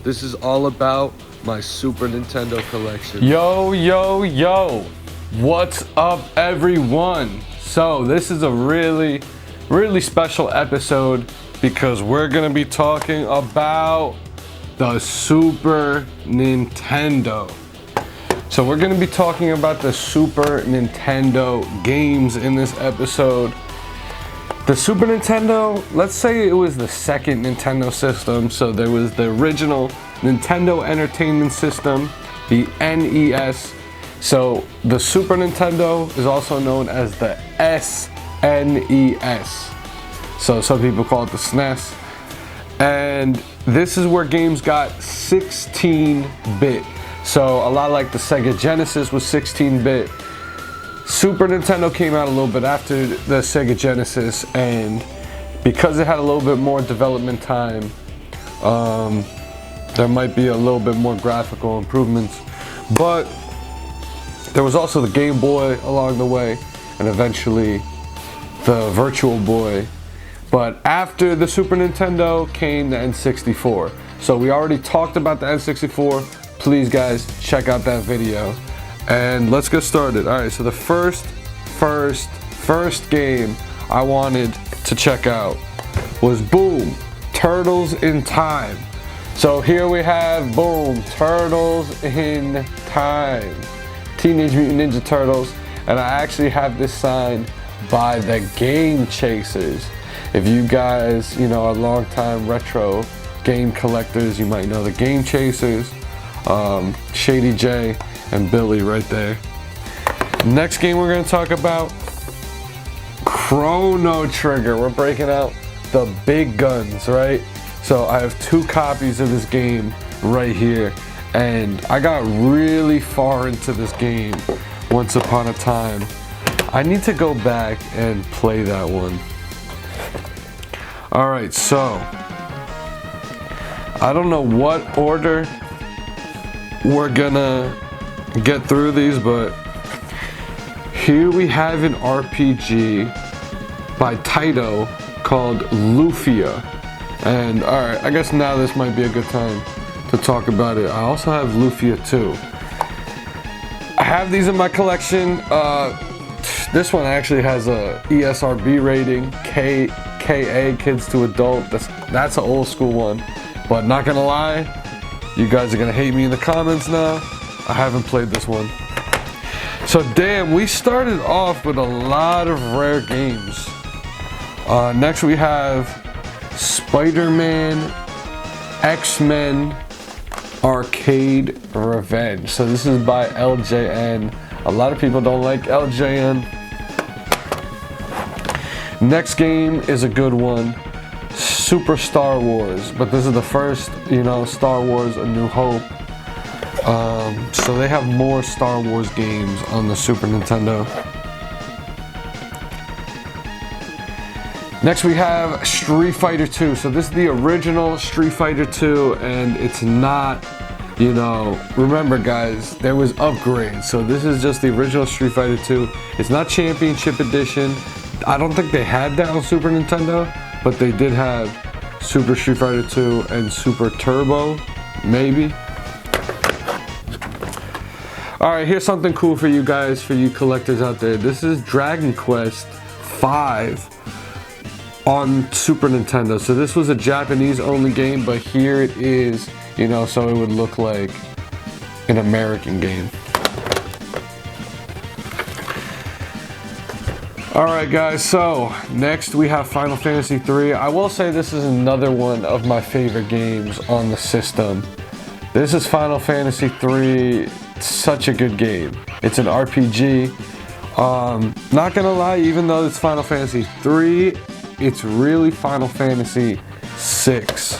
This is all about my Super Nintendo collection. Yo, what's up everyone? So this is a really special episode because we're gonna be talking about the Super Nintendo. So we're gonna be talking about the Super Nintendo games in this episode. The Super Nintendo, let's say it was the second Nintendo system. So there was the original Nintendo Entertainment System, the NES. So the Super Nintendo is also known as the SNES. So some people call it the SNES. And this is where games got 16-bit. So a lot like the Sega Genesis was 16-bit. Super Nintendo came out a little bit after the Sega Genesis, and because it had a little bit more development time, there might be a little bit more graphical improvements. But there was also the Game Boy along the way, and eventually the Virtual Boy. But after the Super Nintendo came the N64. So we already talked about the N64. Please guys, check out that video. And let's get started. All right, so the first game I wanted to check out was boom, Turtles in Time. So here we have boom, Turtles in Time, Teenage Mutant Ninja Turtles, and I actually have this signed by the Game Chasers. If you guys, are longtime retro game collectors, you might know the Game Chasers, Shady J and Billy right there. Next game we're going to talk about, Chrono Trigger. We're breaking out the big guns, right? So I have 2 copies of this game right here, and I got really far into this game once upon a time. I need to go back and play that one. Alright, so I don't know what order we're gonna get through these, but here we have an RPG by Taito called Lufia. And alright, I guess now this might be a good time to talk about it. I also have Lufia 2. I have these in my collection. This one actually has a ESRB rating, KA, kids to adult. That's an old school one. But not gonna lie, you guys are gonna hate me in the comments now. I haven't played this one. So damn, we started off with a lot of rare games. Next we have Spider-Man X-Men Arcade Revenge. So this is by LJN. A lot of people don't like LJN. Next game is a good one, Super Star Wars. But this is the first, Star Wars A New Hope. So they have more Star Wars games on the Super Nintendo. Next we have Street Fighter 2. So this is the original Street Fighter 2, and it's not, remember guys, there was upgrades. So this is just the original Street Fighter 2. It's not Championship Edition. I don't think they had that on Super Nintendo, but they did have Super Street Fighter 2 and Super Turbo, maybe. Alright, here's something cool for you guys, for you collectors out there. This is Dragon Quest V on Super Nintendo. So this was a Japanese only game, but here it is, so it would look like an American game. Alright guys, so next we have Final Fantasy 3. I will say this is another one of my favorite games on the system. This is Final Fantasy 3. Such a good game. It's an RPG. Not gonna lie, even though it's Final Fantasy 3, it's really Final Fantasy 6.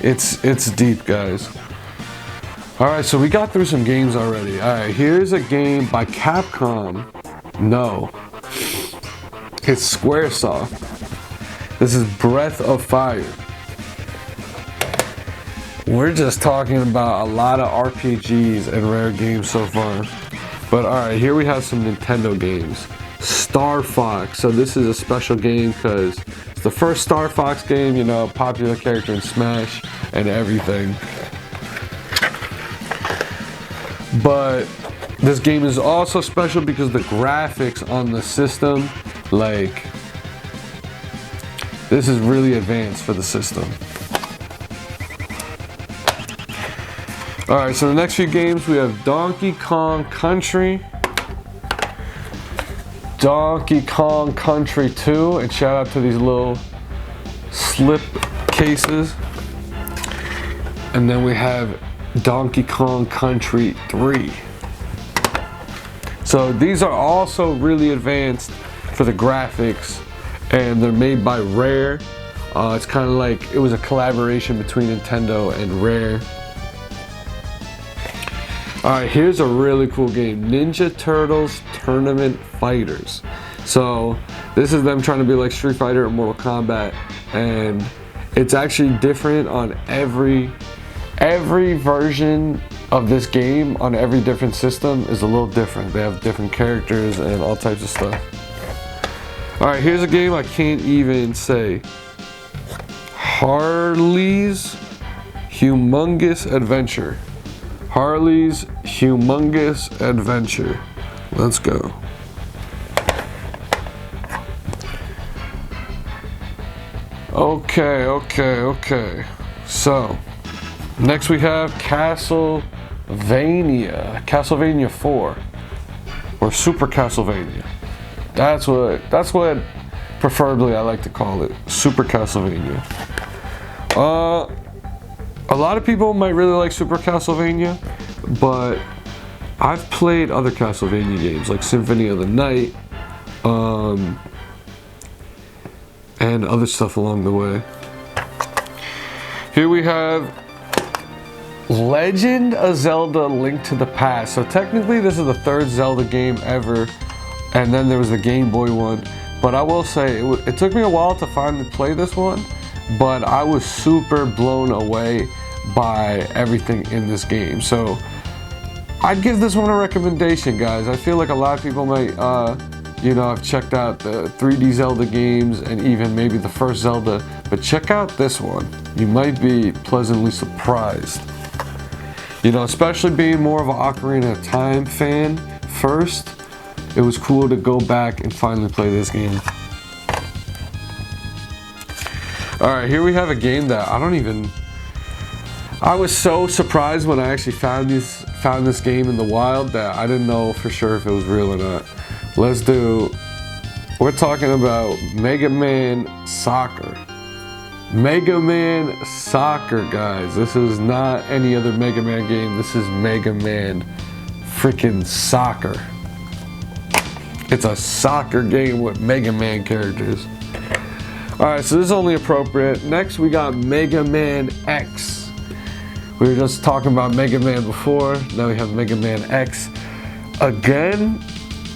It's deep, guys. Alright, so we got through some games already. Alright, here's a game by Capcom. No, it's Squaresoft. This is Breath of Fire. We're just talking about a lot of RPGs and rare games so far. But alright, here we have some Nintendo games. Star Fox. So this is a special game because It's the first Star Fox game, you know, popular character in Smash and everything. But this game is also special because the graphics on the system, like, this is really advanced for the system. Alright, so the next few games we have Donkey Kong Country, Donkey Kong Country 2, and shout out to these little slip cases. And then we have Donkey Kong Country 3. So these are also really advanced for the graphics, and they're made by Rare. It's kind of like it was a collaboration between Nintendo and Rare. Alright, here's a really cool game, Ninja Turtles Tournament Fighters. So this is them trying to be like Street Fighter or Mortal Kombat, and it's actually different on every version of this game. On every different system is a little different. They have different characters and all types of stuff. Alright, here's a game I can't even say. Harley's Humongous Adventure. Harley's Humongous Adventure. Let's go. Okay. So, next we have Castlevania 4, or Super Castlevania. That's what preferably I like to call it, Super Castlevania. A lot of people might really like Super Castlevania, but I've played other Castlevania games like Symphony of the Night, and other stuff along the way. Here we have Legend of Zelda: Link to the Past. So technically this is the third Zelda game ever, and then there was the Game Boy one. But I will say, it took me a while to finally play this one, but I was super blown away by everything in this game. So I'd give this one a recommendation, guys. I feel like a lot of people might, you know, have checked out the 3D Zelda games and even maybe the first Zelda, but check out this one. You might be pleasantly surprised. You know, especially being more of an Ocarina of Time fan first, it was cool to go back and finally play this game. Alright, here we have a game that I was so surprised when I actually found this game in the wild that I didn't know for sure if it was real or not. We're talking about Mega Man Soccer. Mega Man Soccer, guys. This is not any other Mega Man game. This is Mega Man freaking Soccer. It's a soccer game with Mega Man characters. Alright, so this is only appropriate. Next we got Mega Man X. We were just talking about Mega Man before. Now we have Mega Man X. Again,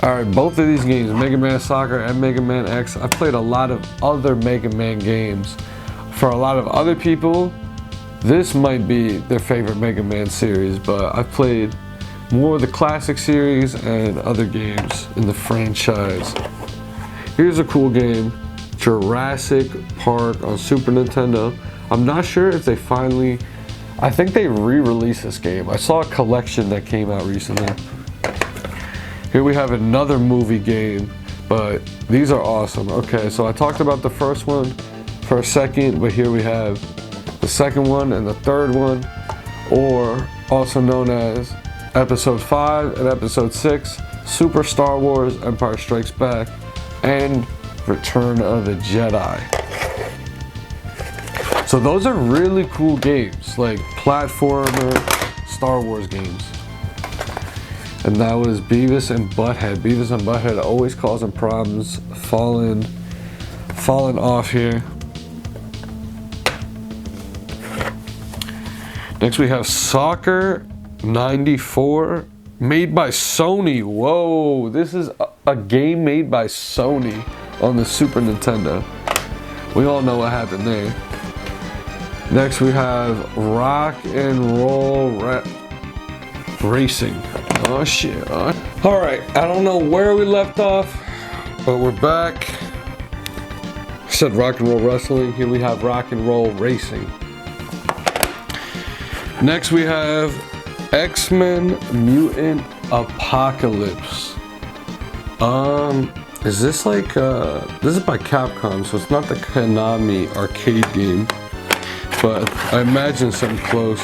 alright, both of these games, Mega Man Soccer and Mega Man X, I played a lot of other Mega Man games. For a lot of other people, this might be their favorite Mega Man series, but I've played more of the classic series and other games in the franchise. Here's a cool game, Jurassic Park on Super Nintendo. I'm not sure if they finally, I think they re-released this game. I saw a collection that came out recently. Here we have another movie game, but these are awesome. Okay, so I talked about the first one for a second, but here we have the second one and the third one, or also known as Episode 5 and Episode 6, Super Star Wars Empire Strikes Back, and Return of the Jedi. So those are really cool games, like platformer Star Wars games. And that was Beavis and Butthead. Beavis and Butthead always causing problems, falling off here. Next we have Soccer 94, made by Sony. Whoa, this is a game made by Sony on the Super Nintendo. We all know what happened there. Next we have Rock and Roll Racing. Oh shit. Alright, I don't know where we left off, but we're back. said rock and roll wrestling. Here we have rock and roll racing. Next we have X-Men Mutant Apocalypse. Is this like, this is by Capcom, so it's not the Konami arcade game, but I imagine something close.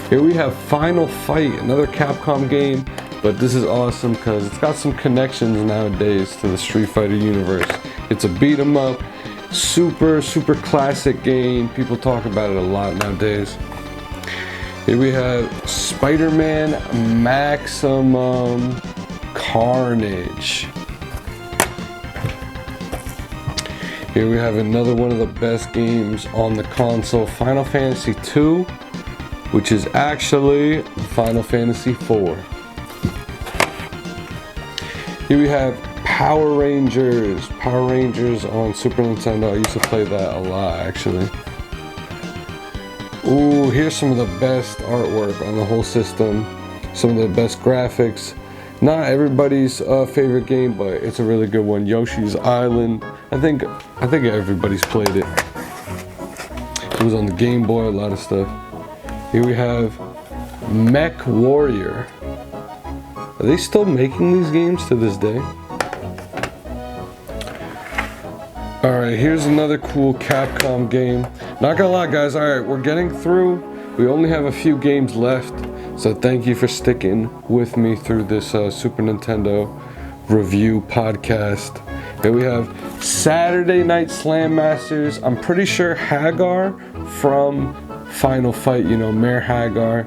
Here we have Final Fight, another Capcom game, but this is awesome because it's got some connections nowadays to the Street Fighter universe. It's a beat 'em up, super classic game. People talk about it a lot nowadays. Here we have Spider-Man Maximum Carnage. Here we have another one of the best games on the console, Final Fantasy II, which is actually Final Fantasy IV. Here we have Power Rangers. Power Rangers on Super Nintendo. I used to play that a lot, actually. Ooh, here's some of the best artwork on the whole system. Some of the best graphics. Not everybody's favorite game, but it's a really good one. Yoshi's Island. I think everybody's played it. It was on the Game Boy, a lot of stuff. Here we have Mech Warrior. Are they still making these games to this day? Alright, here's another cool Capcom game. Not gonna lie, guys, alright, we're getting through. We only have a few games left, so thank you for sticking with me through this Super Nintendo review podcast. Here we have Saturday Night Slam Masters. I'm pretty sure Hagar from Final Fight, you know, Mayor Hagar,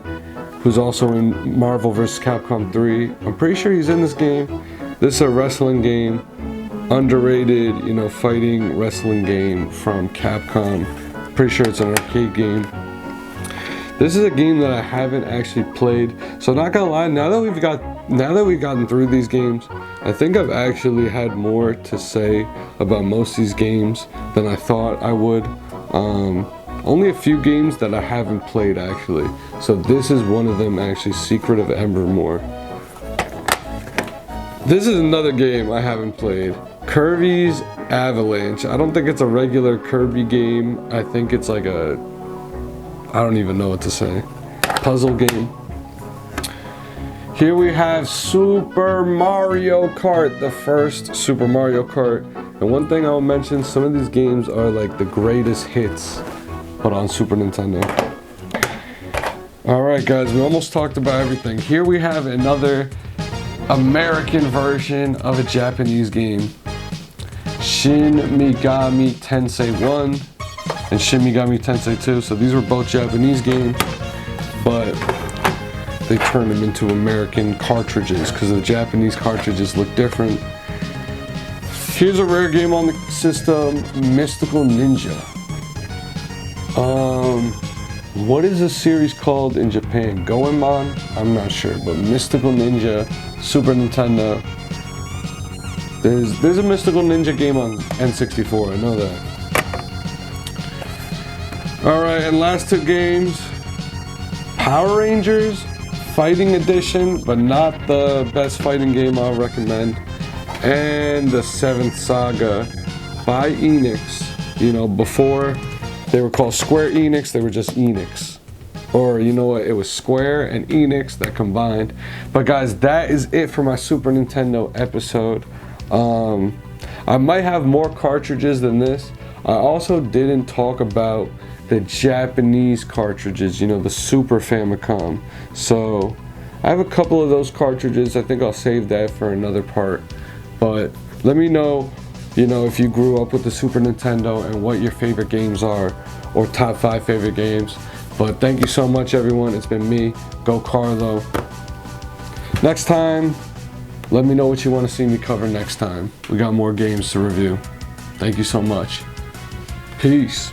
who's also in Marvel vs. Capcom 3. I'm pretty sure he's in this game. This is a wrestling game. Underrated, you know, fighting wrestling game from Capcom. Pretty sure it's an arcade game. This is a game that I haven't actually played, so not gonna lie, now that we've gotten through these games, I think I've actually had more to say about most of these games than I thought I would. Only a few games that I haven't played, actually, so this is one of them, actually, Secret of Embermore. This is another game I haven't played. Kirby's Avalanche. I don't think it's a regular Kirby game. I think it's like a, I don't even know what to say, puzzle game. Here we have Super Mario Kart, the first Super Mario Kart. And one thing I'll mention, some of these games are like the greatest hits, but on Super Nintendo. Alright guys, we almost talked about everything. Here we have another American version of a Japanese game. Shin Megami Tensei 1 and Shin Megami Tensei 2. So these were both Japanese games, but they turned them into American cartridges because the Japanese cartridges look different. Here's a rare game on the system, Mystical Ninja. What is this series called in Japan? Goemon? I'm not sure, but Mystical Ninja, Super Nintendo. There's a Mystical Ninja game on N64, I know that. Alright, and last two games. Power Rangers Fighting Edition, but not the best fighting game I'll recommend. And the 7th Saga by Enix. You know, before they were called Square Enix, they were just Enix. Or you know what, it was Square and Enix that combined. But guys, that is it for my Super Nintendo episode. I might have more cartridges than this. I also didn't talk about the Japanese cartridges, you know, the Super Famicom. So I have a couple of those cartridges. I think I'll save that for another part. But let me know, you know, if you grew up with the Super Nintendo and what your favorite games are, or top 5 favorite games. But thank you so much, everyone. It's been me, GOCARLO. Next time, let me know what you want to see me cover next time. We got more games to review. Thank you so much. Peace.